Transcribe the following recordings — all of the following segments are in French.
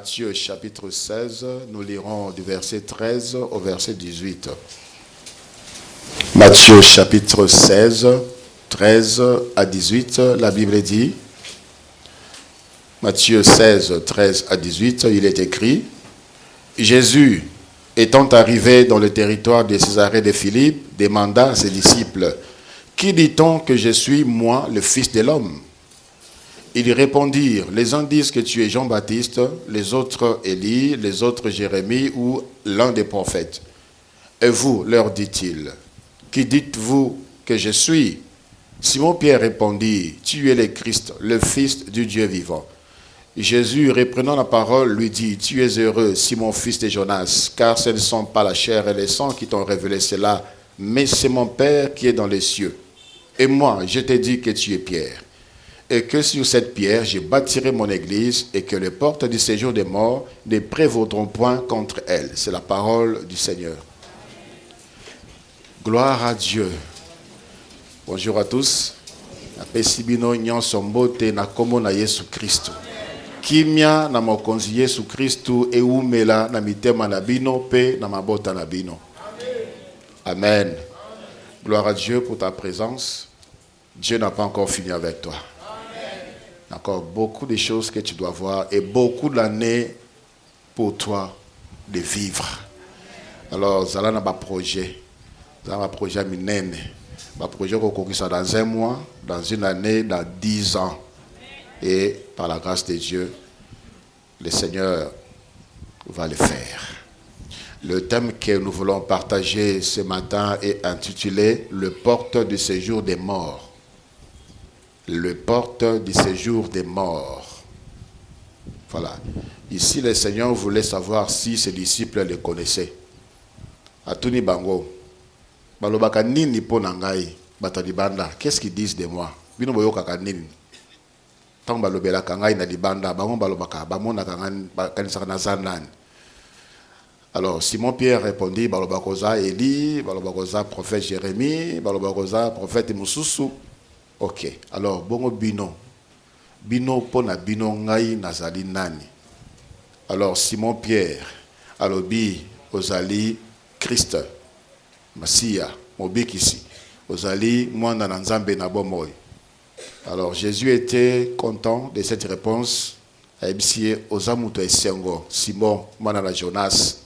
Matthieu chapitre 16, nous lirons du verset 13 au verset 18. Matthieu chapitre 16, 13 à 18, la Bible dit, Matthieu 16, 13 à 18, il est écrit, Jésus, étant arrivé dans le territoire de Césarée de Philippe, demanda à ses disciples, qui dit-on que je suis, moi, le Fils de l'homme? Ils répondirent, les uns disent que tu es Jean-Baptiste, les autres Élie, les autres Jérémie ou l'un des prophètes. Et vous, leur dit-il, qui dites-vous que je suis? Simon-Pierre répondit, tu es le Christ, le Fils du Dieu vivant. Jésus, reprenant la parole, lui dit, tu es heureux, Simon, fils de Jonas, car ce ne sont pas la chair et le sang qui t'ont révélé cela, mais c'est mon Père qui est dans les cieux. Et moi, je t'ai dit que tu es Pierre, et que sur cette pierre, je bâtirai mon église, et que les portes du séjour des morts ne prévaudront point contre elle. C'est la parole du Seigneur. Gloire à Dieu. Bonjour à tous. Apesibino nyonsombote na komo na Yesu Kristo. Kimia na mokonzi Yesu Kristo eumela na mitema na bino pe na mabota na bino. Amen. Gloire à Dieu pour ta présence. Dieu n'a pas encore fini avec toi. Il y a encore beaucoup de choses que tu dois voir et beaucoup d'années pour toi de vivre. Alors, ça là n'a pas projet. Ça n'a pas projet minene. Un projet qu'on soit dans un mois, dans une année, dans 10 ans. Et par la grâce de Dieu, le Seigneur va le faire. Le thème que nous voulons partager ce matin est intitulé « Le porte du séjour des morts ». Le porte du séjour des morts. Voilà. Ici, le Seigneur voulait savoir si ses disciples le connaissaient. Atuni Bango. Balobaka nini po nangai batalibanda. Qu'est-ce qu'ils disent de moi? Bino boyoka kanini. Tant balobela kangai na libanda, bango balobaka bamona kanisa na zanani. Alors Simon-Pierre répondit, balobakoza Élie, balobakoza prophète Jérémie, balobakoza prophète Mususu. OK. Alors bongo bino. Bino pona bino ngai nazali nani. Alors Simon-Pierre alobi ozali Christ. Masia, Mobekisi, Ozali, Mwana Nzambe na Bomoy. Alors Jésus était content de cette réponse. Aibisiye Ozamuto Esengo, Simon, Mwana na Jonas.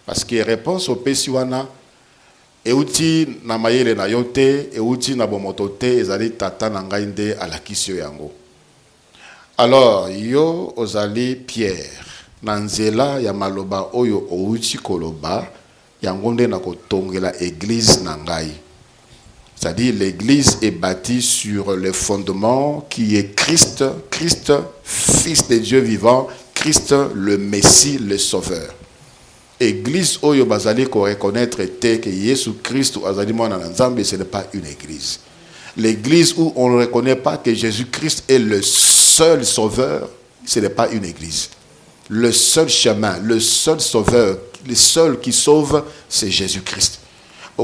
Parce que réponse au Pesiwana, Euti na mayele na yote, Euti na bomotote, Ezali tata na ngainde à la kisio yango. Alors, yo Ozali Pierre, Nanzela ya maloba oyo outi koloba, yangonde na kotongela église nangai. C'est-à-dire l'église est bâtie sur le fondement qui est Christ, Christ, Fils de Dieu vivant, Christ le Messie, le Sauveur. Église oyo bazali ko reconnaître que Jésus Christ azali mwana na Nzambe, ce n'est pas une église. L'église où on ne reconnaît pas que Jésus-Christ est le seul Sauveur, ce n'est pas une église. Le seul chemin, le seul Sauveur, le seul qui sauve, c'est Jésus-Christ. Ce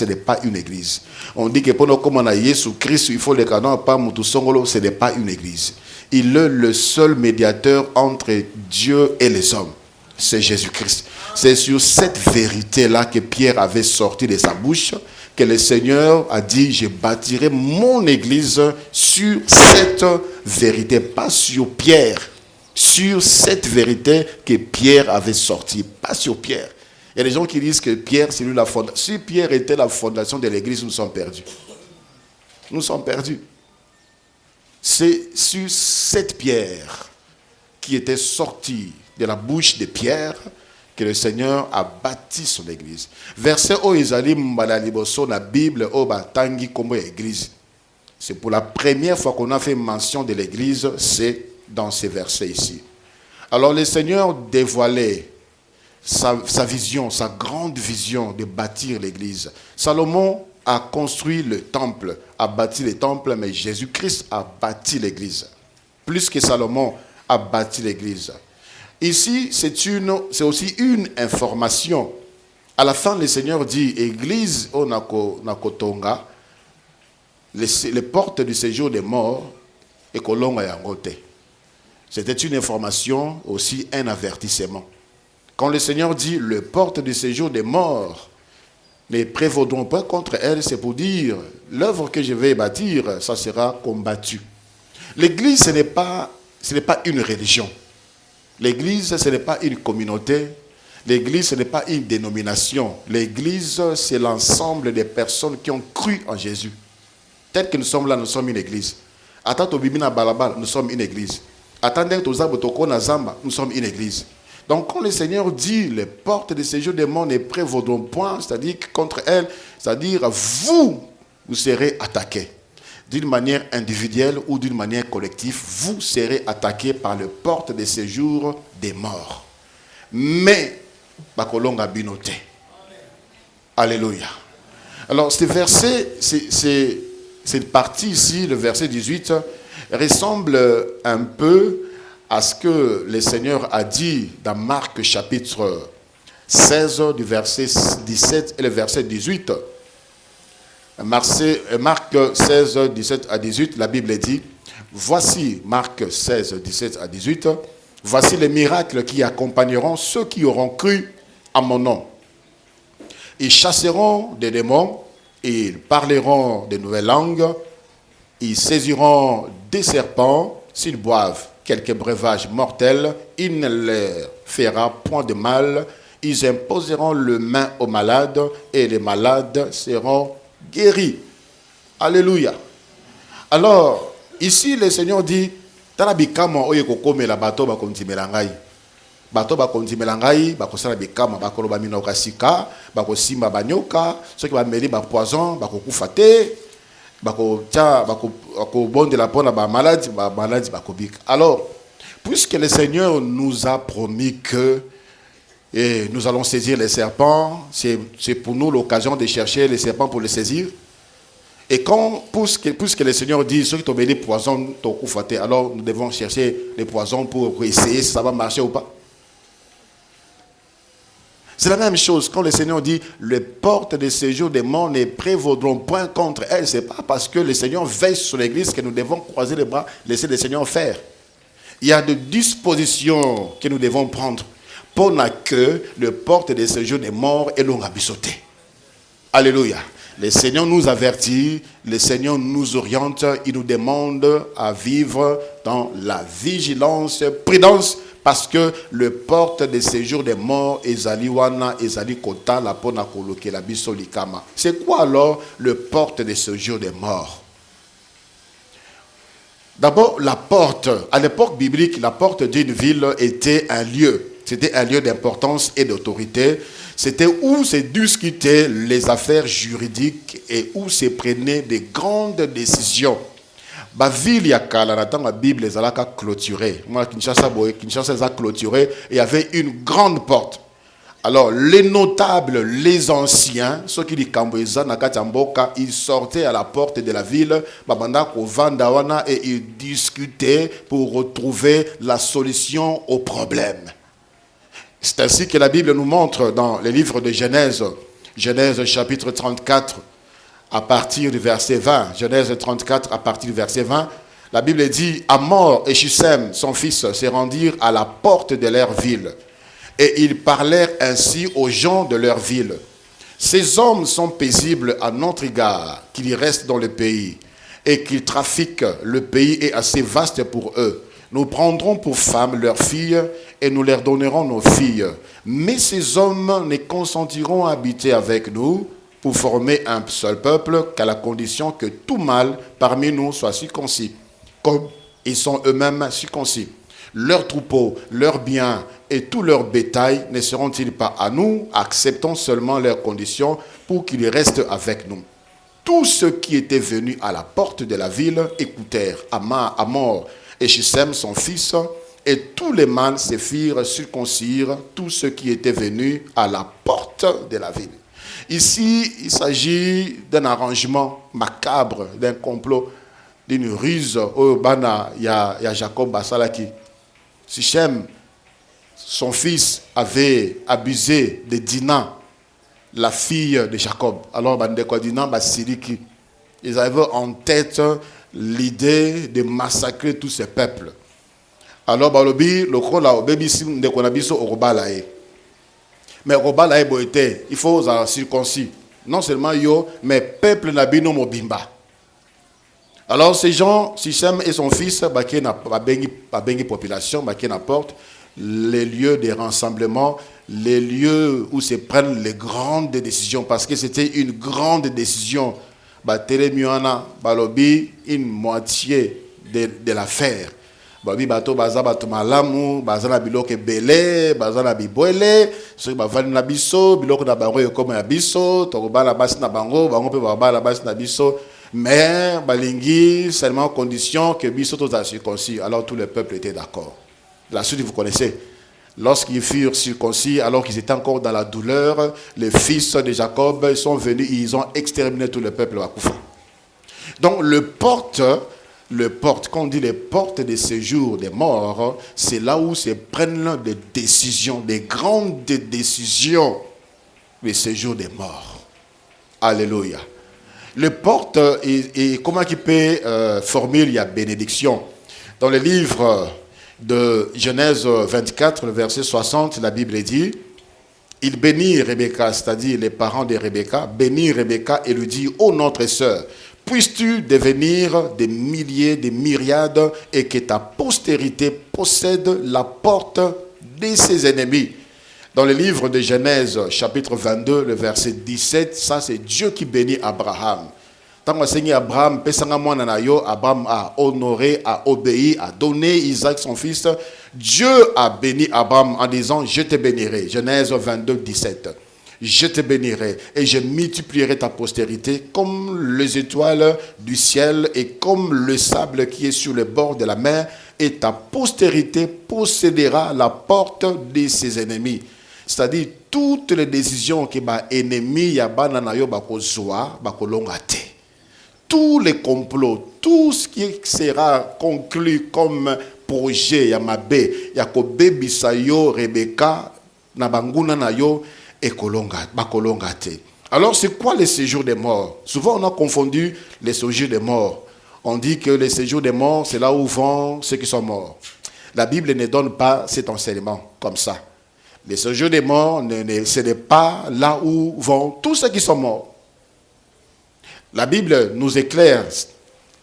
n'est pas une église. On dit que pendant qu'on a Jésus-Christ, il faut les canons, pas Moutou Songolo, ce n'est pas une église. Il est le seul médiateur entre Dieu et les hommes. C'est Jésus-Christ. C'est sur cette vérité-là que Pierre avait sorti de sa bouche que le Seigneur a dit, je bâtirai mon église sur cette vérité, pas sur Pierre. Sur cette vérité que Pierre avait sorti, pas sur Pierre. Il y a des gens qui disent que Pierre, c'est lui la fondation. Si Pierre était la fondation de l'église, nous sommes perdus. Nous sommes perdus. C'est sur cette pierre qui était sortie de la bouche de Pierre que le Seigneur a bâti son église. Verset O Izali Mbala Liboso, la Bible, O Batangi Kombo église. C'est pour la première fois qu'on a fait mention de l'église, c'est dans ces versets ici. Alors le Seigneur dévoilait sa vision, sa grande vision de bâtir l'église. Salomon a construit le temple, a bâti le temple, mais Jésus-Christ a bâti l'église. Plus que Salomon a bâti l'église. Ici, c'est aussi une information. À la fin, le Seigneur dit, église au Nakotonga, les portes du séjour des morts, et kolonga yango te. C'était une information, aussi un avertissement. Quand le Seigneur dit, le porte de séjour des morts ne prévaudront pas contre elle, c'est pour dire, l'œuvre que je vais bâtir, ça sera combattu. L'Église, ce n'est pas une religion. L'Église, ce n'est pas une communauté. L'Église, ce n'est pas une dénomination. L'Église, c'est l'ensemble des personnes qui ont cru en Jésus. Tel que nous sommes là, nous sommes une Église. Attends, nous sommes une Église. Attendez, nous sommes une Église. Donc, quand le Seigneur dit, les portes de séjour des morts ne prévaudront point, c'est-à-dire que contre elles, c'est-à-dire vous serez attaqués. D'une manière individuelle ou d'une manière collective, vous serez attaqués par les portes de séjour des morts. Mais, bakolonga binote. Alléluia. Alors, ce verset, cette partie ici, le verset 18, ressemble un peu à ce que le Seigneur a dit dans Marc chapitre 16, du verset 17 et le verset 18. Marc 16, 17 à 18, la Bible dit, voici, Marc 16, 17 à 18, voici les miracles qui accompagneront ceux qui auront cru à mon nom. Ils chasseront des démons, ils parleront de nouvelles langues, ils saisiront des serpents, s'ils boivent quelques breuvages mortels, il ne leur fera point de mal, ils imposeront le main aux malades et les malades seront guéris. Alléluia. Alors, ici le Seigneur dit, talabikama oye kokome la bato ba kontimelangai. Bato ba kontimelangai, ba kosala bikama ba koloba minoka sika, ba kosimba banyoka, ceux qui ba meli ba poison, ba kokufa te. Alors, puisque le Seigneur nous a promis que nous allons saisir les serpents, c'est pour nous l'occasion de chercher les serpents pour les saisir. Et puisque le Seigneur dit, ceux qui ont des poisons, alors nous devons chercher les poisons pour essayer si ça va marcher ou pas. C'est la même chose quand le Seigneur dit les portes de séjour des morts ne prévaudront point contre elles. Ce n'est pas parce que le Seigneur veille sur l'église que nous devons croiser les bras, laisser le Seigneur faire. Il y a des dispositions que nous devons prendre pour que les portes de séjour des morts et l'on rabissoté. Alléluia. Le Seigneur nous avertit, le Seigneur nous oriente, il nous demande à vivre dans la vigilance, prudence, parce que le porte de séjour des morts, ezali wana, ezali kota, la pona koloke, la bisolikama. C'est quoi alors le porte de séjour des morts? D'abord, la porte. À l'époque biblique, la porte d'une ville était un lieu. C'était un lieu d'importance et d'autorité. C'était où se discutaient les affaires juridiques et où se prenaient des grandes décisions. La ville yakala dans la Bible les alaka clôturée. Moi Kinshasa les a clôturé et il y avait une grande porte. Alors les notables, les anciens, ceux qui dit Kamboeza Nakatamboka, ils sortaient à la porte de la ville, babanda ko vandawana et ils discutaient pour retrouver la solution au problème. C'est ainsi que la Bible nous montre dans les livres de Genèse, Genèse chapitre 34. À partir du verset 20, Genèse 34, à partir du verset 20, la Bible dit, Hamor et Shichem, son fils, se rendirent à la porte de leur ville. Et ils parlèrent ainsi aux gens de leur ville. Ces hommes sont paisibles à notre égard, qu'ils restent dans le pays, et qu'ils trafiquent. Le pays est assez vaste pour eux. Nous prendrons pour femmes leurs filles, et nous leur donnerons nos filles. Mais ces hommes ne consentiront à habiter avec nous, pour former un seul peuple, qu'à la condition que tout mâle parmi nous soit circoncis, comme ils sont eux-mêmes circoncis. Leurs troupeaux, leurs biens et tout leur bétail ne seront-ils pas à nous? Acceptons seulement leurs conditions pour qu'ils restent avec nous. Tous ceux qui étaient venus à la porte de la ville écoutèrent Hamor et Shichem son fils, et tous les mâles se firent circoncire, tous ceux qui étaient venus à la porte de la ville. Ici, il s'agit d'un arrangement macabre, d'un complot, d'une ruse. Oh, il y a Jacob Basalaki. Shichem, son fils, avait abusé de Dina, la fille de Jacob. Alors, Dina Basiriki, ils avaient en tête l'idée de massacrer tous ces peuples. Alors, balobi, le gros là, baby, si on a biso au robalae. Mais au robalae, il faut circoncis. Non seulement yo, mais peuple n'abino mobimba. Alors, ces gens, Sichem et son fils, qui n'a pas bengi population, qui n'apporte les lieux de rassemblement, les lieux où se prennent les grandes décisions, parce que c'était une grande décision. Balobi, une moitié de l'affaire. Babi bato baza bato malamu baza na biloko ebele baza na bibwele soki bavandi na biso biloko na bango ekoma ya biso tokobala basi na bango bango mpe babala basi na biso mais balingi seulement en condition que biso tozala circoncis. Alors tout le peuple était d'accord. La suite vous connaissez. Lorsqu'ils furent circoncis, alors qu'ils étaient encore dans la douleur, les fils de Jacob sont venus, ils ont exterminé tout le peuple à Koufa. Donc quand on dit les portes de séjour des morts, c'est là où se prennent des décisions, des grandes décisions, le séjour des morts. Alléluia. Les portes, et comment il peut formuler la bénédiction? Dans le livre de Genèse 24, le verset 60, la Bible dit, il bénit Rebecca, c'est-à-dire les parents de Rebecca, bénit Rebecca et lui dit, ô notre sœur, puisses-tu devenir des milliers, des myriades, et que ta postérité possède la porte de ses ennemis. Dans le livre de Genèse, chapitre 22, le verset 17, ça c'est Dieu qui bénit Abraham. Tant que Abraham, Abraham a honoré, a obéi, a donné Isaac son fils. Dieu a béni Abraham en disant, je te bénirai. Genèse 22, 17. Je te bénirai et je multiplierai ta postérité comme les étoiles du ciel et comme le sable qui est sur le bord de la mer, et ta postérité possédera la porte de ses ennemis. C'est-à-dire toutes les décisions que les ennemis tous les complots, tout ce qui sera conclu comme projet Yamabe, Yakobe Bisayo, Rebecca, Nabanguna Nayo, et Bakolongate. Alors, c'est quoi les séjours des morts? Souvent, on a confondu les séjours des morts. On dit que les séjours des morts, c'est là où vont ceux qui sont morts. La Bible ne donne pas cet enseignement comme ça. Les séjours des morts, ce n'est pas là où vont tous ceux qui sont morts. La Bible nous éclaire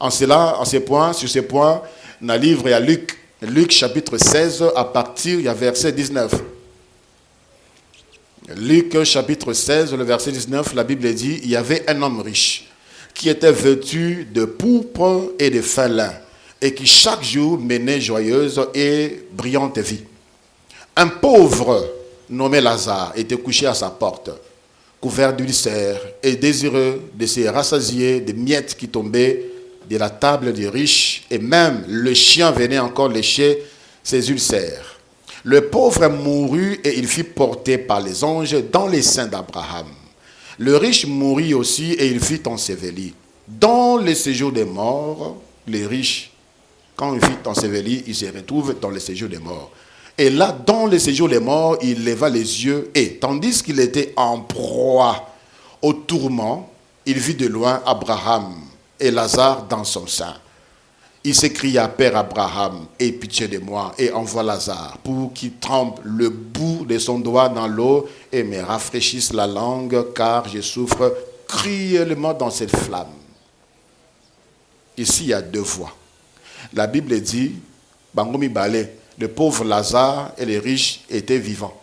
en cela, en ces points, sur ces points, dans le livre à Luc chapitre 16, à partir du verset 19. Luc chapitre 16, le verset 19, la Bible dit, il y avait un homme riche qui était vêtu de pourpre et de fin lin et qui chaque jour menait joyeuse et brillante vie. Un pauvre nommé Lazare était couché à sa porte, couvert d'ulcères et désireux de se rassasier des miettes qui tombaient de la table des riches, et même le chien venait encore lécher ses ulcères. Le pauvre mourut et il fut porté par les anges dans les seins d'Abraham. Le riche mourut aussi et il fut enseveli. Dans le séjour des morts, les riches, quand il fut enseveli, il se retrouve dans le séjour des morts. Et là, dans le séjour des morts, il leva les yeux et, tandis qu'il était en proie au tourment, il vit de loin Abraham et Lazare dans son sein. Il s'écria, Père Abraham, aie pitié de moi et envoie Lazare pour qu'il trempe le bout de son doigt dans l'eau et me rafraîchisse la langue, car je souffre cruellement dans cette flamme. Ici, il y a deux voix. La Bible dit, Bangomi Balé, le pauvre Lazare et les riches étaient vivants.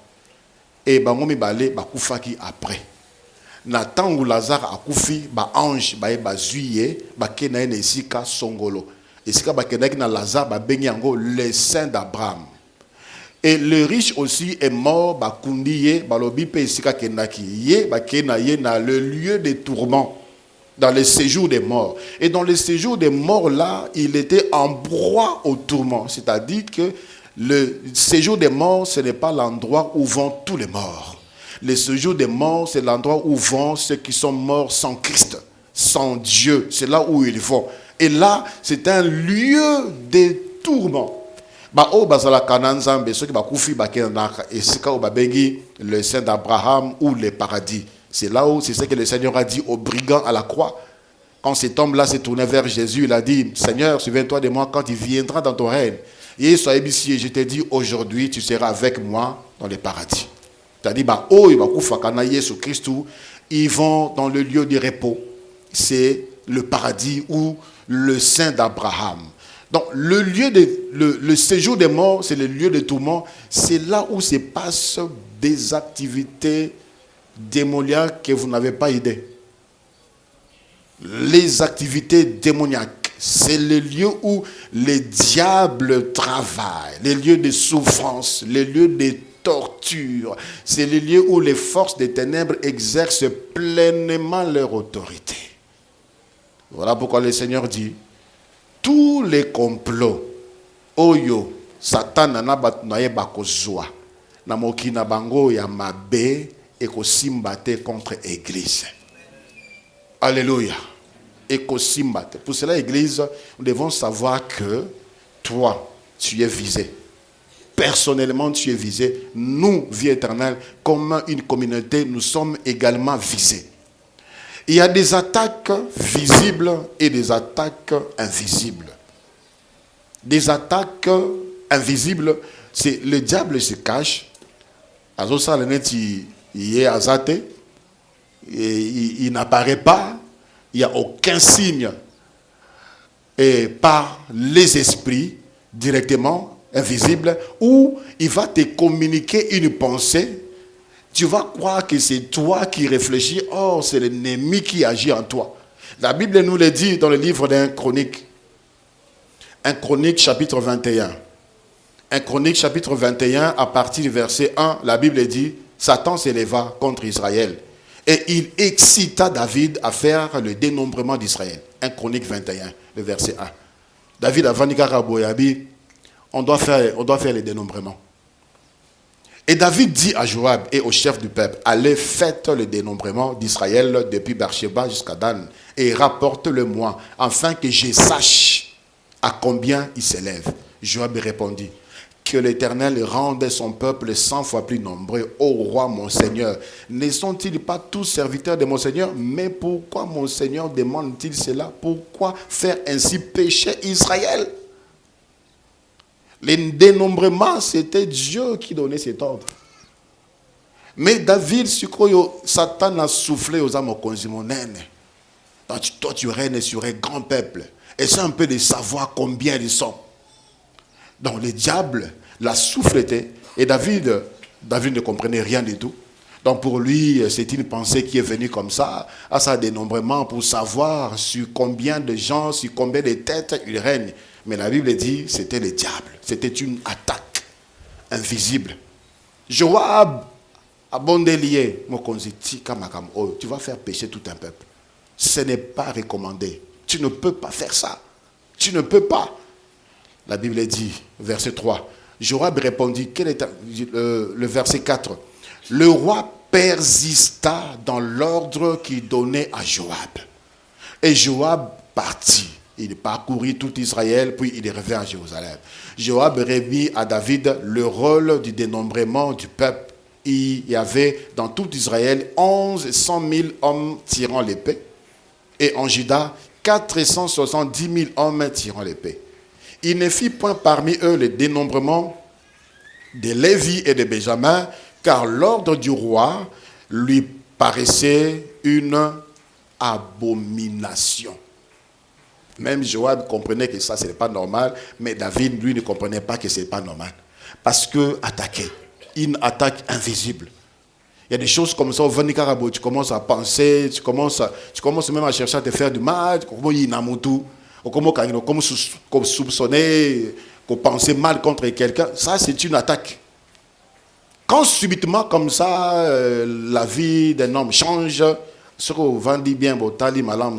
Et Bangomi Balé, Bakoufaki après. Nathan ou Lazare a koufi, ange, zuye, kenaine esika songolo. Et c'est que Lazare le saint d'Abraham. Et le riche aussi est mort, le lieu des tourments, dans le séjour des morts. Et dans le séjour des morts là, il était en proie au tourment. C'est-à-dire que le séjour des morts, ce n'est pas l'endroit où vont tous les morts. Le séjour des morts, c'est l'endroit où vont ceux qui sont morts sans Christ, sans Dieu. C'est là où ils vont. Et là, c'est un lieu de tourment. Le saint d'Abraham ou le paradis. C'est là où, c'est ce que le Seigneur a dit aux brigands à la croix. Quand cet homme-là s'est tourné vers Jésus, il a dit, Seigneur, souviens-toi de moi quand il viendra dans ton règne. Et je te dis, aujourd'hui, tu seras avec moi dans le paradis. C'est-à-dire, ils vont dans le lieu de repos. C'est le paradis ou le sein d'Abraham. Donc, le séjour des morts, c'est le lieu de tourment. C'est là où se passent des activités démoniaques que vous n'avez pas idée. Les activités démoniaques, c'est le lieu où les diables travaillent, les lieux de souffrance, les lieux de torture. C'est le lieu où les forces des ténèbres exercent pleinement leur autorité. Voilà pourquoi le Seigneur dit, tous les complots, oyo, Satan na batnaye bakozwa, na mokina bango ya mabe et kosimbate contre l'église. Alléluia. Et kosimbate. Pour cela, l'église, nous devons savoir que toi, tu es visé. Personnellement, tu es visé. Nous, vie éternelle, comme une communauté, nous sommes également visés. Il y a des attaques visibles et des attaques invisibles. Des attaques invisibles, c'est le diable se cache. Il n'apparaît pas. Il n'y a aucun signe. Et par les esprits, directement, invisibles, où il va te communiquer une pensée. Tu vas croire que c'est toi qui réfléchis. Or, c'est l'ennemi qui agit en toi. La Bible nous le dit dans le livre d'un Chronique. Un Chronique chapitre 21. Un Chronique chapitre 21, à partir du verset 1, la Bible dit, Satan s'éleva contre Israël. Et il excita David à faire le dénombrement d'Israël. Un Chronique 21, le verset 1. David a vendu Karaboyabi, on doit faire le dénombrement. Et David dit à Joab et au chef du peuple, allez, faites le dénombrement d'Israël depuis Beersheba jusqu'à Dan et rapporte-le-moi, afin que je sache à combien il s'élève. Joab répondit, que l'Éternel rende son peuple 100 fois plus nombreux. Ô roi, mon Seigneur, ne sont-ils pas tous serviteurs de mon Seigneur? Mais pourquoi mon Seigneur demande-t-il cela? Pourquoi faire ainsi pécher Israël? Le dénombrement, c'était Dieu qui donnait cet ordre. Mais David, Satan a soufflé aux âmes conzimonènes. Toi, tu règnes sur un grand peuple. Essaie un peu de savoir combien ils sont. Donc, le diable l'a souffleté. Et David ne comprenait rien du tout. Donc, pour lui, c'est une pensée qui est venue comme ça, à sa dénombrement, pour savoir sur combien de gens, sur combien de têtes il règne. Mais la Bible dit, c'était le diable. C'était une attaque invisible. Joab a bon délié. Tu vas faire pécher tout un peuple. Ce n'est pas recommandé. Tu ne peux pas faire ça. Tu ne peux pas. La Bible dit, verset 3. Joab répondit, quel est le verset 4. Le roi persista dans l'ordre qu'il donnait à Joab. Et Joab partit. Il parcourut tout Israël, puis il est revenu à Jérusalem. Joab remit à David le rôle du dénombrement du peuple. Il y avait dans tout Israël 100 000 hommes tirant l'épée. Et en Juda, 470 000 hommes tirant l'épée. Il ne fit point parmi eux le dénombrement de Lévi et de Benjamin, car l'ordre du roi lui paraissait une abomination. Même Joab comprenait que ça, ce n'est pas normal, mais David, lui, ne comprenait pas que ce n'est pas normal. Parce que attaquer, une attaque invisible. Il y a des choses comme ça, au Vanikarabo, tu commences à penser, tu commences même à chercher à te faire du mal, comment il y a comme soupçonner, penser mal contre quelqu'un. Ça, c'est une attaque. Quand subitement, comme ça, la vie d'un homme change, ce qu'on vend bien,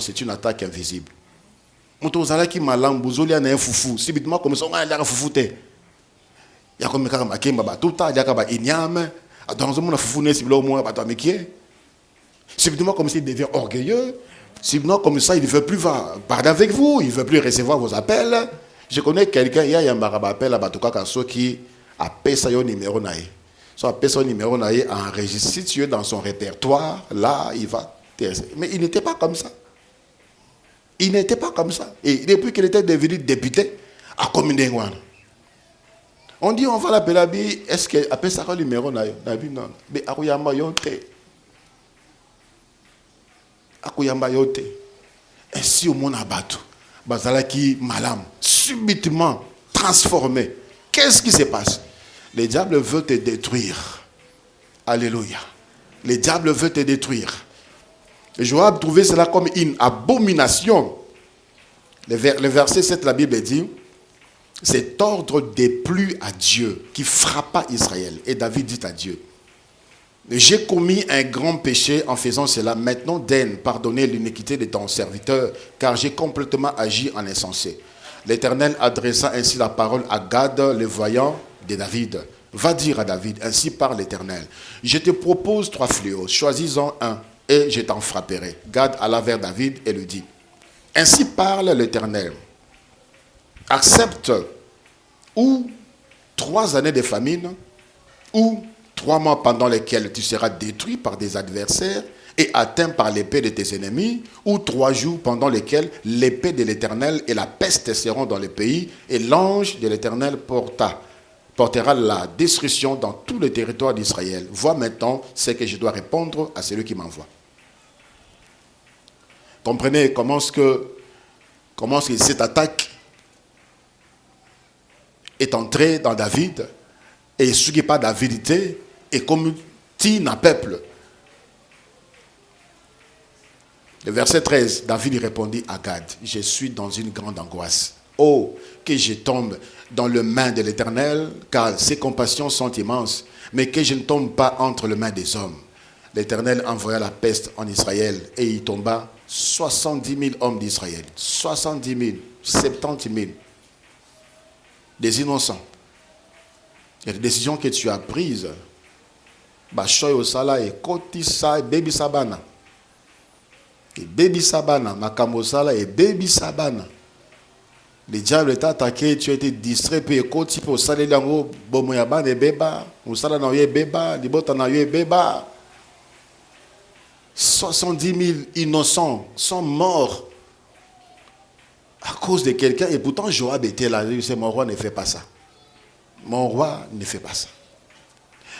c'est une attaque invisible. Qui malam buzoli na fufu subitement comme ça on a la fufu te ya comme kama kemba ba tout ya kaba inyame dans un fufu ne siblo mo ba to mikie subitement comme ça il devient orgueilleux subitement comme ça il ne veut plus parler avec vous, il ne veut plus recevoir vos appels. Je connais quelqu'un il y a un appel à batuka kaso qui appelle ça yo numéro nae so appelle son numéro nae enregistré si tu es dans son répertoire là il va mais il n'était pas comme ça. Il n'était pas comme ça. Et depuis qu'il était devenu député, à commune d'Engouane, on dit on va l'appeler la vie. Est-ce qu'il appelle ça le numéro non? Mais Akuyamba yote. Akuyamba yote. Ainsi au monde abattu. Bazalaki malam. Subitement transformé. Qu'est-ce qui se passe? Le diable veut te détruire. Alléluia. Le diable veut te détruire. Et Joab trouvait cela comme une abomination. Le verset 7, la Bible dit, cet ordre déplut à Dieu qui frappa Israël. Et David dit à Dieu, j'ai commis un grand péché en faisant cela. Maintenant, daigne pardonner l'iniquité de ton serviteur, car j'ai complètement agi en insensé. L'Éternel adressa ainsi la parole à Gad, le voyant de David. Va dire à David, ainsi parle l'Éternel. Je te propose 3 fléaux, choisis-en un, et je t'en frapperai. Gad alla vers David et lui dit, ainsi parle l'Éternel. Accepte ou 3 années de famine, ou 3 mois pendant lesquels tu seras détruit par des adversaires et atteint par l'épée de tes ennemis, ou 3 jours pendant lesquels l'épée de l'Éternel et la peste seront dans le pays, et l'ange de l'Éternel portera la destruction dans tout le territoire d'Israël. Vois maintenant ce que je dois répondre à celui qui m'envoie. Comprenez comment est-ce que cette attaque est entrée dans David, et ce qui n'est pas David était, et comme un peuple. Le verset 13, David répondit à Gad, je suis dans une grande angoisse. Oh, que je tombe dans les mains de l'Éternel, car ses compassions sont immenses, mais que je ne tombe pas entre les mains des hommes. L'Éternel envoya la peste en Israël, et il tomba 70 000 hommes d'Israël. 70 000, 70 000. Des innocents. Il y a des décisions que tu as prises. Bachoy au sala et kotisa et baby sabana. Et baby sabana, makamo sala et baby sabana. Le diable t'a attaqué, tu as été distrait, puis koti pour saler l'ango, bomoyaban et beba, ou sala na ye beba, libota na ye beba. 70 000 innocents sont morts à cause de quelqu'un. Et pourtant, Joab était là. Il dit, mon roi ne fait pas ça. Mon roi ne fait pas ça.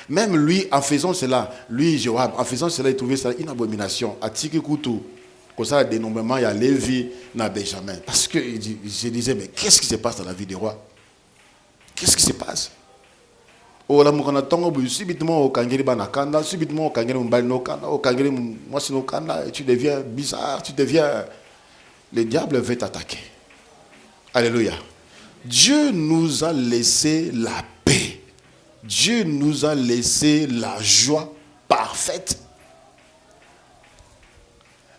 Même lui, en faisant cela, Joab, en faisant cela, il trouvait ça une abomination. À Tikikutu, comme ça, le dénombrement, il y a Lévi, n'a Benjamin. Parce que je disais, mais qu'est-ce qui se passe dans la vie des rois? Qu'est-ce qui se passe? Oh, la moukana tongo, subitement au kangiri banakanda, subitement au kangiri mbali no kanda, au kangiri mwasi no kanda, et tu deviens bizarre, tu deviens. Le diable veut t'attaquer. Alléluia. Dieu nous a laissé la paix. Dieu nous a laissé la joie parfaite.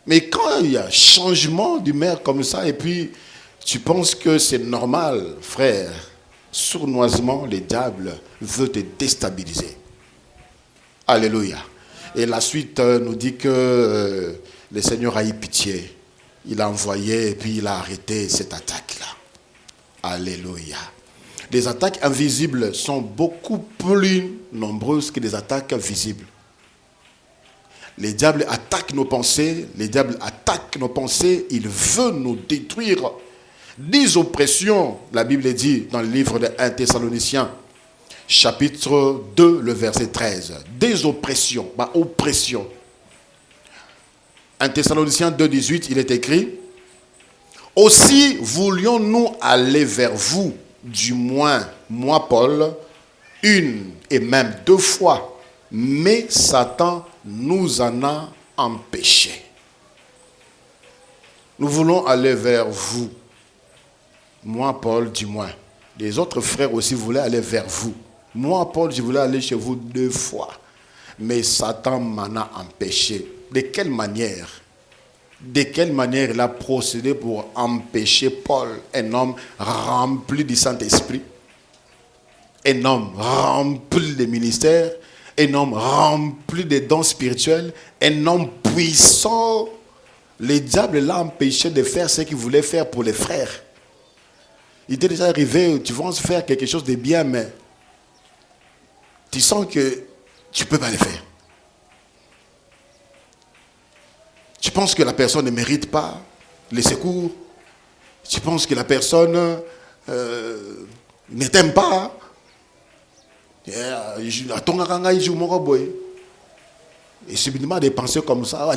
Mais quand il y a changement d'humeur comme ça, et puis tu penses que c'est normal, frère, sournoisement, le diable veut te déstabiliser. Alléluia. Et la suite nous dit que le Seigneur a eu pitié. Il a envoyé et puis il a arrêté cette attaque-là. Alléluia. Les attaques invisibles sont beaucoup plus nombreuses que les attaques visibles. Le diable attaque nos pensées. Le diable attaque nos pensées. Il veut nous détruire. 10 oppressions, la Bible dit dans le livre de 1 Thessaloniciens, chapitre 2, le verset 13. Des oppressions, oppression. 1 Thessaloniciens 2, 18, il est écrit, aussi voulions-nous aller vers vous, du moins, moi Paul, 1 et même 2 fois, mais Satan nous en a empêchés. Nous voulons aller vers vous. Moi, Paul, du moins. Les autres frères aussi voulaient aller vers vous. Moi, Paul, je voulais aller chez vous 2 fois. Mais Satan m'en a empêché. De quelle manière? De quelle manière il a procédé pour empêcher Paul, un homme rempli du Saint-Esprit, un homme rempli de ministères, un homme rempli de dons spirituels, un homme puissant? Le diable l'a empêché de faire ce qu'il voulait faire pour les frères. Il était déjà arrivé, tu vas faire quelque chose de bien, mais tu sens que tu ne peux pas le faire. Tu penses que la personne ne mérite pas. les secours. Tu penses que la personne ne t'aime pas. Et subitement des pensées comme ça,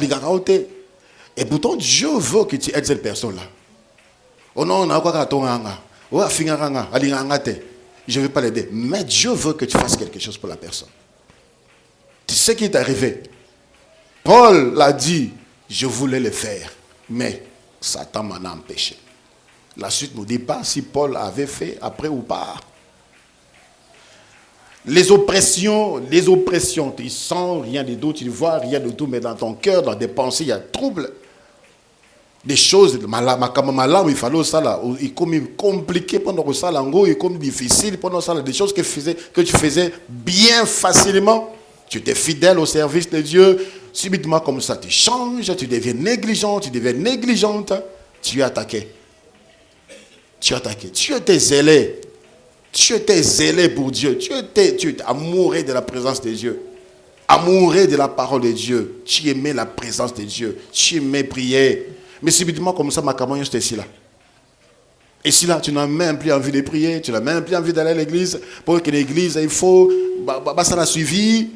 et pourtant Dieu veut que tu aides cette personne-là. Oh non, je ne vais pas l'aider. Mais Dieu veut que tu fasses quelque chose pour la personne. Tu sais ce qui est arrivé. Paul l'a dit, je voulais le faire, mais Satan m'en a empêché. La suite ne nous dit pas si Paul avait fait après ou pas. Les oppressions, tu sens rien de tout, tu ne vois rien de tout, mais dans ton cœur, dans des pensées, il y a trouble. Des choses, il fallait ça là, il comme compliqué pendant ça là, il comme difficile pendant ça là, des choses que tu faisais bien facilement. Tu étais fidèle au service de Dieu, subitement comme ça, tu changes, tu deviens négligent, tu deviens négligente, tu es attaqué. Tu étais zélé. Tu étais zélé pour Dieu. Tu étais amoureux de la présence de Dieu. Amoureux de la parole de Dieu. Tu aimais la présence de Dieu. Tu aimais prier. Mais subitement comme ça, ma camarade, j'étais ici là. Et si là, tu n'as même plus envie de prier, tu n'as même plus envie d'aller à l'église. Pour que l'église, il faut, ça l'a suivi.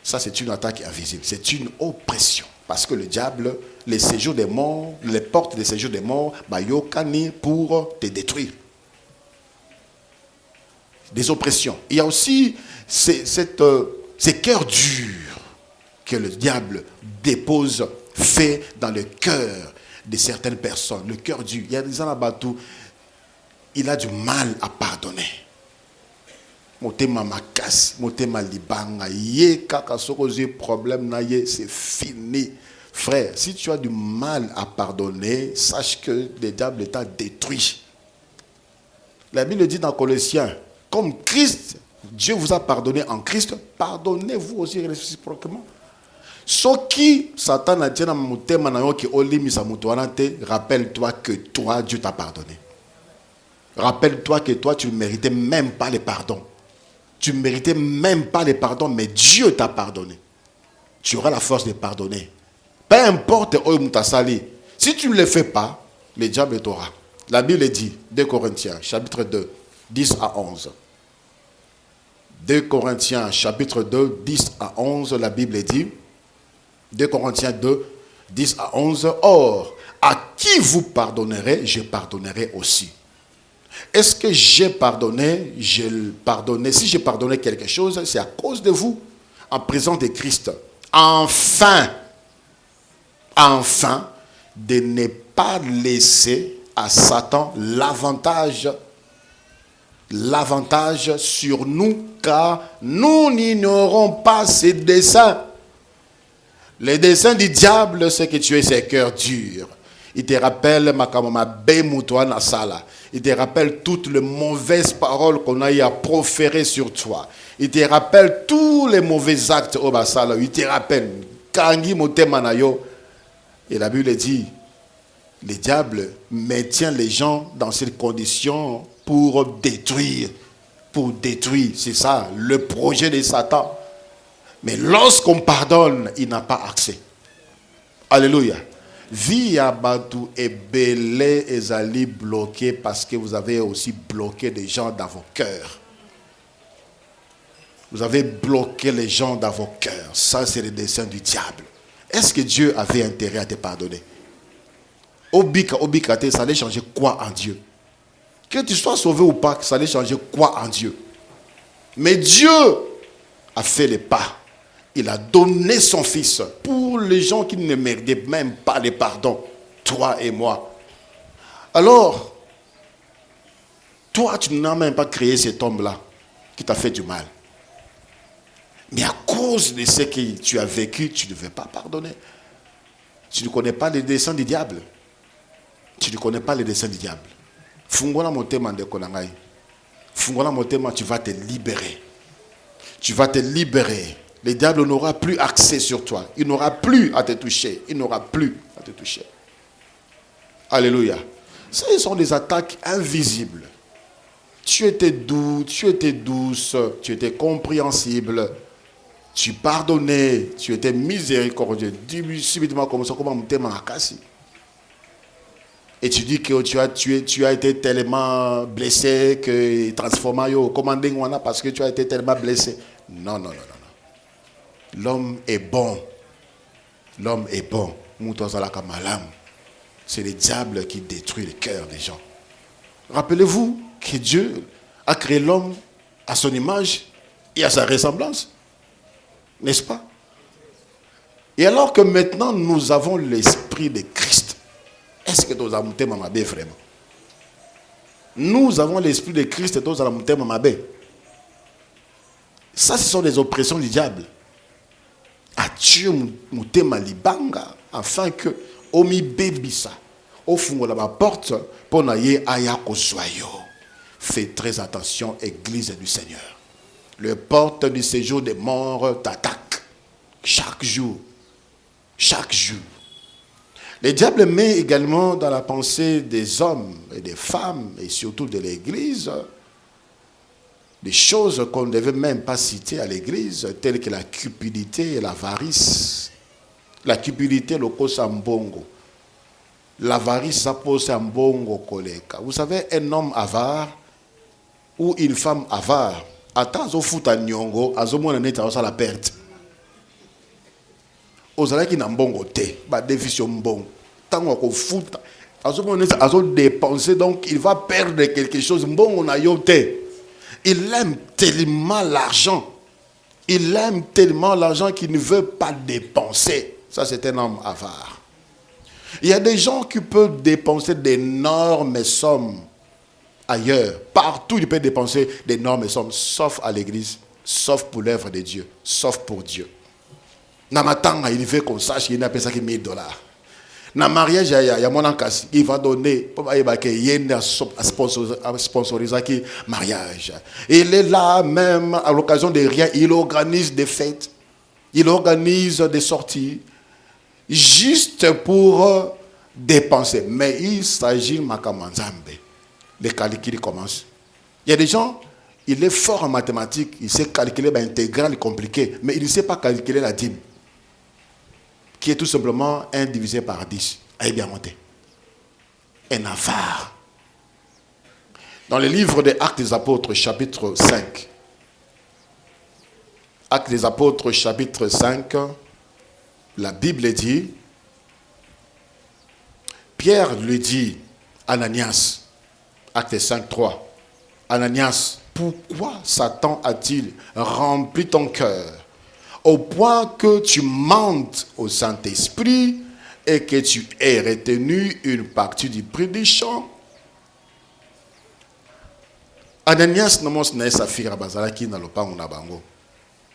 Ça, c'est une attaque invisible. C'est une oppression. Parce que le diable, les séjours des morts, les portes des séjours des morts, yokani pour te détruire. Des oppressions. Il y a aussi ces cœurs durs que le diable dépose, fait dans le cœur de certaines personnes. Le cœur dur. Il y a des gens il a du mal à pardonner. Motema makas, motema libanga, kaka sokozi problème c'est fini. Frère, si tu as du mal à pardonner, sache que le diable t'a détruit. La Bible dit dans Colossiens, comme Christ, Dieu vous a pardonné en Christ, pardonnez-vous aussi réciproquement. Ce qui Satan a dit dans mon thème, rappelle-toi que toi, Dieu t'a pardonné. Rappelle-toi que toi, tu ne méritais même pas le pardon. Tu ne méritais même pas le pardon, mais Dieu t'a pardonné. Tu auras la force de pardonner. Peu importe où tu as sali. Si tu ne le fais pas, le diable t'aura. La Bible dit, 2 Corinthiens, chapitre 2, 10 à 11. 2 Corinthiens, chapitre 2, 10 à 11, la Bible dit, 2 Corinthiens 2, 10 à 11, or, à qui vous pardonnerez, je pardonnerai aussi. Est-ce que j'ai pardonné, si j'ai pardonné quelque chose, c'est à cause de vous, en présence de Christ. Enfin, de ne pas laisser à Satan l'avantage sur nous, car nous n'ignorons pas ses desseins. Les desseins du diable, c'est que tu aies ses cœurs durs. Il te rappelle il te rappelle toutes les mauvaises paroles qu'on a eu à proférer sur toi. Il te rappelle tous les mauvais actes au Basala. Il te rappelle et la Bible dit, le diable maintient les gens dans cette condition pour détruire. C'est ça, le projet de Satan. Mais lorsqu'on pardonne, il n'a pas accès. Alléluia. Vie à Badou et Belé et Zali bloqués parce que vous avez aussi bloqué des gens dans vos cœurs. Vous avez bloqué les gens dans vos cœurs. Ça, c'est le dessein du diable. Est-ce que Dieu avait intérêt à te pardonner? Obika, ça allait changer quoi en Dieu? Que tu sois sauvé ou pas, ça allait changer quoi en Dieu? Mais Dieu a fait les pas. Il a donné son fils pour les gens qui ne méritaient même pas le pardon, toi et moi. Alors, toi, tu n'as même pas créé cet homme-là qui t'a fait du mal. Mais à cause de ce que tu as vécu, tu ne veux pas pardonner. Tu ne connais pas les desseins du diable. Tu ne connais pas les desseins du diable. Fungola motema de konangai. Fungola motema, tu vas te libérer. Tu vas te libérer. Le diable n'aura plus accès sur toi. Il n'aura plus à te toucher. Alléluia. Ce sont des attaques invisibles. Tu étais doux, tu étais douce, tu étais compréhensible. Tu pardonnais, tu étais miséricordieux. Dis-moi subitement comme ça, comment on t'aime à Kassi. Et tu dis que tu as été tellement blessé que transformé au commanding parce que tu as été tellement blessé. Non, non, non, non, non. L'homme est bon. L'homme est bon. C'est le diable qui détruit le cœur des gens. Rappelez-vous que Dieu a créé l'homme à son image et à sa ressemblance. N'est-ce pas? Et alors que maintenant nous avons l'esprit de Christ, est-ce que nous avons vraiment? Nous avons l'esprit de Christ et nous avons ça, ce sont des oppressions du diable. À Dieu, nous libanga afin que omi bébisa au fond de la porte pour n'ailler aya kosoyo. Fais très attention, Église du Seigneur. Le porte du séjour des morts t'attaque chaque jour. Chaque jour. Le diable met également dans la pensée des hommes et des femmes, et surtout de l'Église, des choses qu'on ne devait même pas citer à l'Église, telles que la cupidité et l'avarice. La cupidité, le kosambongo. L'avarice, ça pose un bongo koleka. Vous savez, un homme avare ou une femme avare, attends au foot à nyongo, à zomo na à la perte. Ozala qui n'a bongo te, ba définition bon. Tant qu'on fout, à dépenser, donc il va perdre quelque chose. Bon, on a yoté. Il aime tellement l'argent. Il aime tellement l'argent qu'il ne veut pas dépenser. Ça, c'est un homme avare. Il y a des gens qui peuvent dépenser d'énormes sommes ailleurs. Partout, ils peuvent dépenser d'énormes sommes, sauf à l'église, sauf pour l'œuvre de Dieu, sauf pour Dieu. Namatanga, il veut qu'on sache qu'il n'a pas ça que $1000. Dans le mariage, il y a mon encas, il va donner, il y a sponsoriser le mariage. Il est là même, à l'occasion de rien, il organise des fêtes, il organise des sorties, juste pour dépenser. Mais il s'agit de Makamanzambe. Les calculs commencent. Il y a des gens, il est fort en mathématiques, il sait calculer l'intégrale compliqué, mais il ne sait pas calculer la dîme, qui est tout simplement 1 divisé par 10. Allez bien monter. Un avare. Dans le livre des Actes des Apôtres, chapitre 5. Actes des Apôtres, chapitre 5, la Bible dit, Pierre lui dit, Ananias, Actes 5, 3, Ananias, pourquoi Satan a-t-il rempli ton cœur au point que tu mentes au Saint-Esprit et que tu aies retenu une partie du prix du champ? Ananias nomos na safira bazalaki na lopango na bango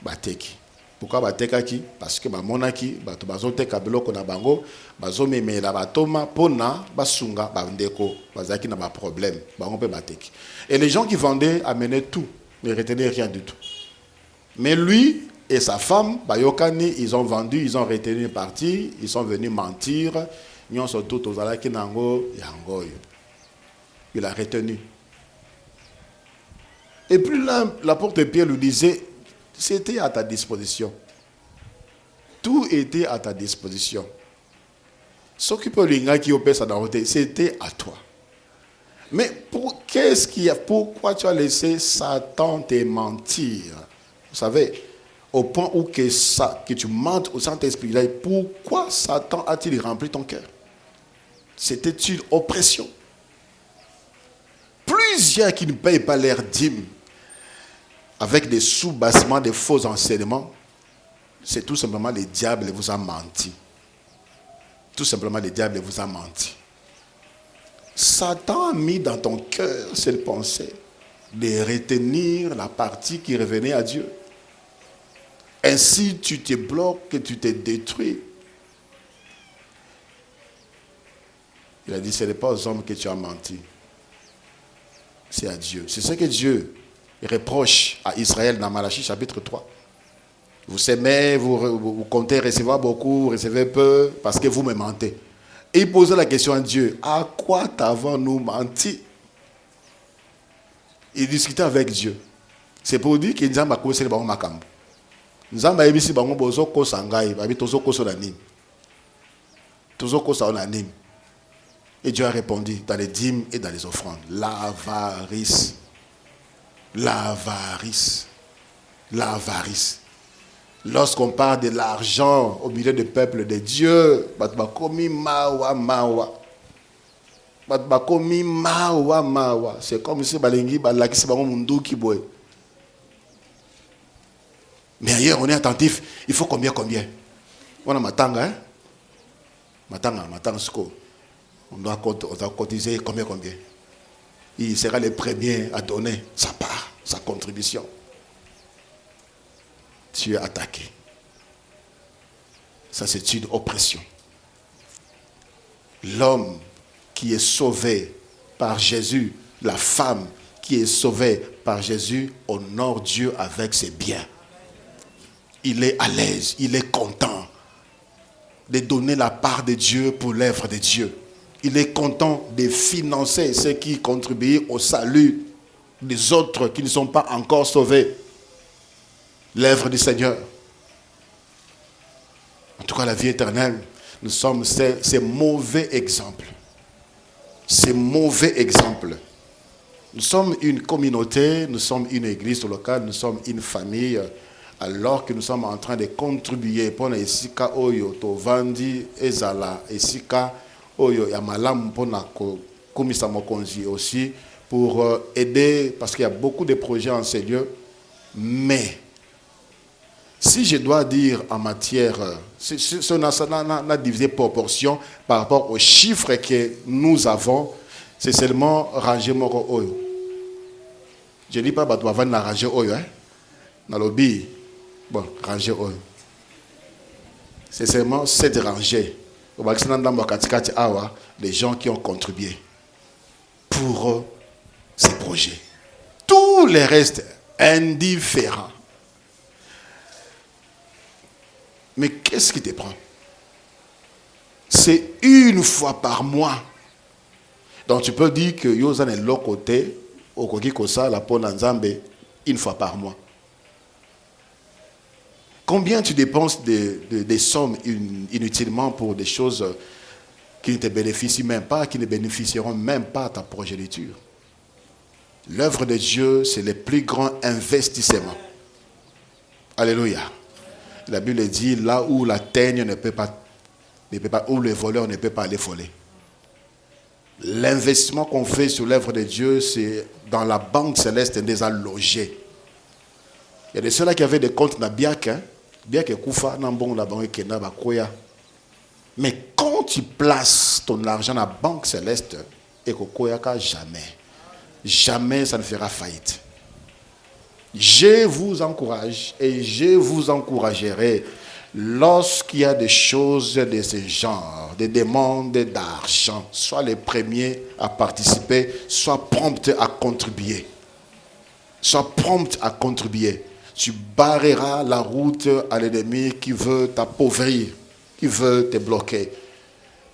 bateki. Pourquoi batekaki? Parce que bamonaki bato bazoteka biloko na bango bazomemela batoma pona basunga bandeko bazalaki na ba problème bango pe bateki. Et les gens qui vendaient amenaient tout, ne retenaient rien du tout. Mais lui et sa femme, Bayokani, ils ont vendu, ils ont retenu une partie, ils sont venus mentir. Il a retenu. Et puis là, l'apôtre Pierre lui disait, c'était à ta disposition. Tout était à ta disposition. Ce qui peut c'était à toi. Mais qu'est-ce qu'il y a? Pourquoi tu as laissé Satan te mentir? Vous savez, au point où que tu mentes au Saint-Esprit, pourquoi Satan a-t-il rempli ton cœur? C'était une oppression. Plusieurs qui ne payent pas leur dîme avec des sous-bassements, des faux enseignements, c'est tout simplement le diable vous a menti. Tout simplement le diable vous a menti. Satan a mis dans ton cœur cette pensée de retenir la partie qui revenait à Dieu. Ainsi, tu te bloques, tu te détruis. Il a dit, ce n'est pas aux hommes que tu as menti. C'est à Dieu. C'est ce que Dieu reproche à Israël dans Malachie chapitre 3. Vous s'aimez, vous comptez recevoir beaucoup, vous recevez peu, parce que vous me mentez. Et il posait la question à Dieu, à quoi t'avons-nous menti? Il discutait avec Dieu. C'est pour dire qu'il a commencé le bon makambo. Nous avons dit que nous avons dit Et Dieu a répondu dans les dîmes et dans les offrandes. L'avarice. L'avarice. L'avarice. Lorsqu'on parle de l'argent au milieu du peuple de Dieu, c'est comme si balengi balaki bango munduki boy. Mais ailleurs on est attentif, il faut combien on a matanga hein? Matanga sco. On doit cotiser combien. Il sera le premier à donner sa part, sa contribution. Tu es attaqué. Ça, c'est une oppression. L'homme qui est sauvé par Jésus, la femme qui est sauvée par Jésus, honore Dieu avec ses biens. Il est à l'aise, il est content de donner la part de Dieu pour l'œuvre de Dieu. Il est content de financer ceux qui contribuent au salut des autres qui ne sont pas encore sauvés. L'œuvre du Seigneur. En tout cas, la vie éternelle, nous sommes ces mauvais exemples. Ces mauvais exemples. Nous sommes une communauté, nous sommes une église locale, nous sommes une famille, alors que nous sommes en train de contribuer pour les esika oyo to vandi ezala esika oyo ya malamu pour na komisa mokonzi aussi pour aider parce qu'il y a beaucoup de projets en ces lieux, mais si je dois dire en matière, si on a divisé proportion par rapport aux chiffres que nous avons, c'est seulement ranger moko oyo. Je ne dis pas que tu vas ranger oyo, hein? Dans le lobby, bon, ranger oyo. C'est seulement 7 rangées. Les gens qui ont contribué pour ces projets. Tous les restes indifférents. Mais qu'est-ce qui te prend? C'est une fois par mois. Donc tu peux dire que Yosan est l'autre côté, au Kokikosa, la Pona Nzambe, une fois par mois. Combien tu dépenses des sommes inutilement pour des choses qui ne te bénéficient même pas, qui ne bénéficieront même pas à ta progéniture? L'œuvre de Dieu, c'est le plus grand investissement. Alléluia. La Bible dit, là où la teigne ne peut pas, où le voleur ne peut pas aller voler. L'investissement qu'on fait sur l'œuvre de Dieu, c'est dans la banque céleste déjà logé. Il y a de ceux-là qui avaient des comptes dans Biak, Biak et Koufa, mais quand tu places ton argent dans la banque céleste, et que jamais ça ne fera faillite. Je vous encourage et je vous encouragerai lorsqu'il y a des choses de ce genre, des demandes d'argent, sois les premiers à participer, sois prompt à contribuer. Sois prompt à contribuer. Tu barreras la route à l'ennemi qui veut t'appauvrir, qui veut te bloquer.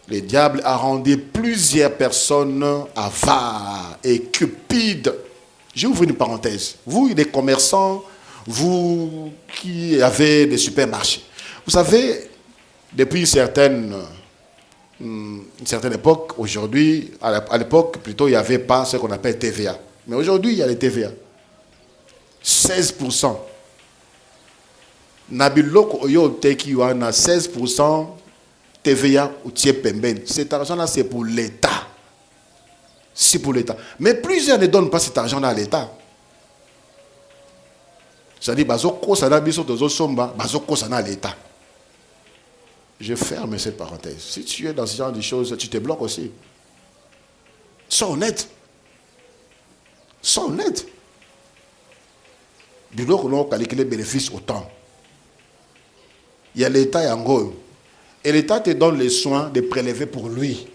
Le diable a rendu plusieurs personnes avares et cupides. J'ouvre une parenthèse. Vous, les commerçants, vous qui avez des supermarchés, vous savez, depuis une certaine époque, aujourd'hui, à l'époque, plutôt, il n'y avait pas ce qu'on appelle TVA. Mais aujourd'hui, il y a les TVA. 16%. Nabiloko Oyo Teki Wana 16% TVA ou Tiepemben. Cet argent-là, c'est pour l'État. C'est pour l'État. Mais plusieurs ne donnent pas cet argent-là à l'État. C'est-à-dire, à l'État. Je ferme cette parenthèse. Si tu es dans ce genre de choses, tu te bloques aussi. Sois honnête. Sois honnête. Du coup, on a calculé les bénéfices autant. Il y a l'État et Angola. Et l'État te donne les soins de prélever pour lui.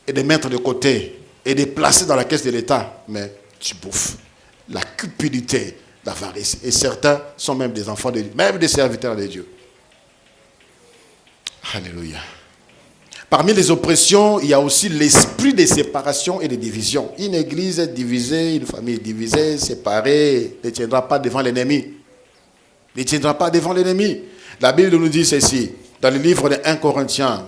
Et de mettre de côté. Et de placer dans la caisse de l'État. Mais tu bouffes. La cupidité, l'avarice. Et certains sont même des enfants de Dieu. Même des serviteurs de Dieu. Alléluia. Parmi les oppressions, il y a aussi l'esprit de séparation et de division. Une église divisée, une famille divisée, séparée, ne tiendra pas devant l'ennemi. Ne tiendra pas devant l'ennemi. La Bible nous dit ceci, dans le livre de 1 Corinthiens,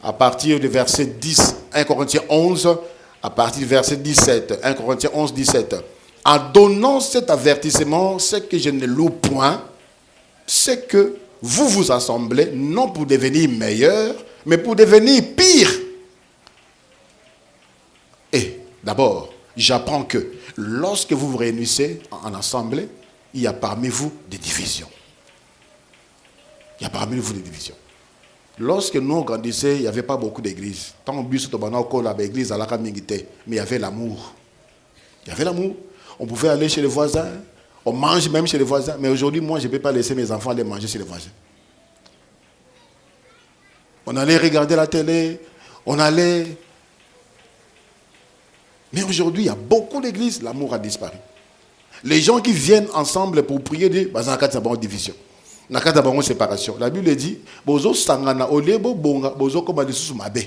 à partir du verset 10, 1 Corinthiens 11, à partir du verset 17, 1 Corinthiens 11, 17. En donnant cet avertissement, c'est que je ne loue point, c'est que vous vous assemblez, non pour devenir meilleur, mais pour devenir pire. Et d'abord, j'apprends que lorsque vous vous réunissez en assemblée, il y a parmi vous des divisions. Il y a parmi vous des divisions. Lorsque nous on grandissait, il n'y avait pas beaucoup d'églises. Tant on bus l'église à la mais il y avait l'amour. Il y avait l'amour. On pouvait aller chez les voisins, on mange même chez les voisins. Mais aujourd'hui, moi, je ne peux pas laisser mes enfants aller manger chez les voisins. On allait regarder la télé, on allait... Mais aujourd'hui, il y a beaucoup d'églises, l'amour a disparu. Les gens qui viennent ensemble pour prier, disent, bah, ça a une division. Il y a une séparation. La Bible dit, bozo sangana olebo bonga bozo comme des sous mabe.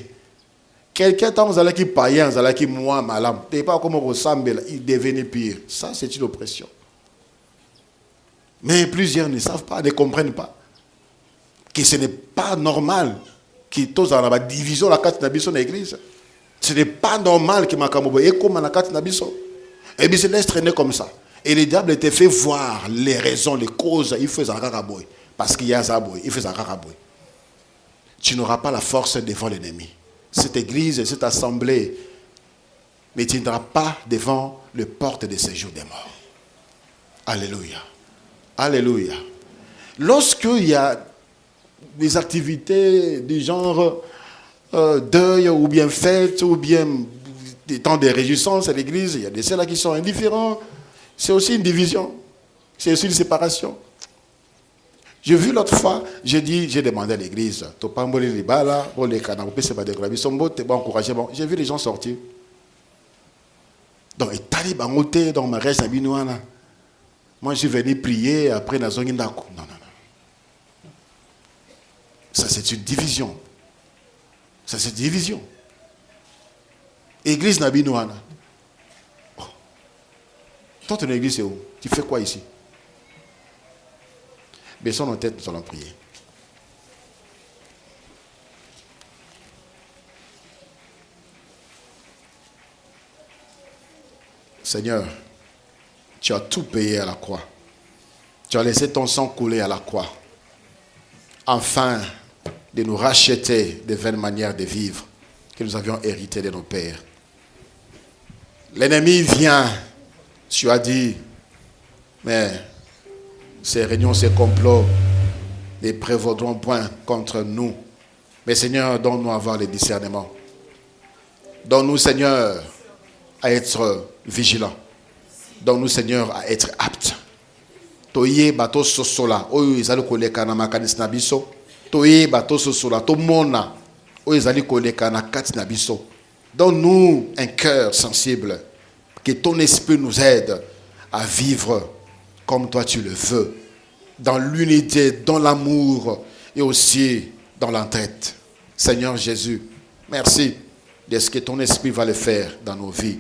Quelqu'un tant vous allez qui païen, vous allez qui moi malam. T'es pas comme ressemble, il devenait pire. Ça c'est une oppression. Mais plusieurs ne savent pas, ne comprennent pas que ce n'est pas normal que tous en la division la carte d'habitation de l'église. Ce n'est pas normal que Makamobo est comme la carte d'habitation. Et bien se laisse traîner comme ça. Et le diable était fait voir les raisons, les causes. Il fait un caraboy. Parce qu'il y a Zaboy. Il fait un caraboy. Tu n'auras pas la force devant l'ennemi. Cette église, cette assemblée ne tiendra pas devant le porte de séjour des morts. Alléluia. Alléluia. Lorsqu'il y a des activités du genre deuil ou bien fête ou bien des temps de réjouissance à l'église, il y a des ceux-là qui sont indifférents. C'est aussi une division. C'est aussi une séparation. J'ai vu l'autre fois, j'ai demandé à l'église, j'ai vu les gens sortir. Donc, dans ma reste à Binouana. Moi, je suis venu prier après la zone d'Akou. Non. Ça, c'est une division. Ça, c'est une division. Église Nabinouana. Toi, ton église, c'est où? Tu fais quoi ici? Baissons nos têtes, nous allons prier. Seigneur, tu as tout payé à la croix. Tu as laissé ton sang couler à la croix. Afin de nous racheter des vaines manières de vivre que nous avions héritées de nos pères. L'ennemi vient. Tu as dit, mais ces réunions, ces complots ne prévaudront point contre nous. Mais Seigneur, donne-nous à avoir le discernement. Donne-nous, Seigneur, à être vigilants. Donne-nous, Seigneur, à être aptes. Toye bato sosola, oyo izali koleka na makanisi na biso. Toye bato sosola, to mona, oyo izali koleka na kati na biso. Donne-nous un cœur sensible. Que ton esprit nous aide à vivre comme toi tu le veux, dans l'unité, dans l'amour et aussi dans l'entraide. Seigneur Jésus, merci de ce que ton esprit va le faire dans nos vies.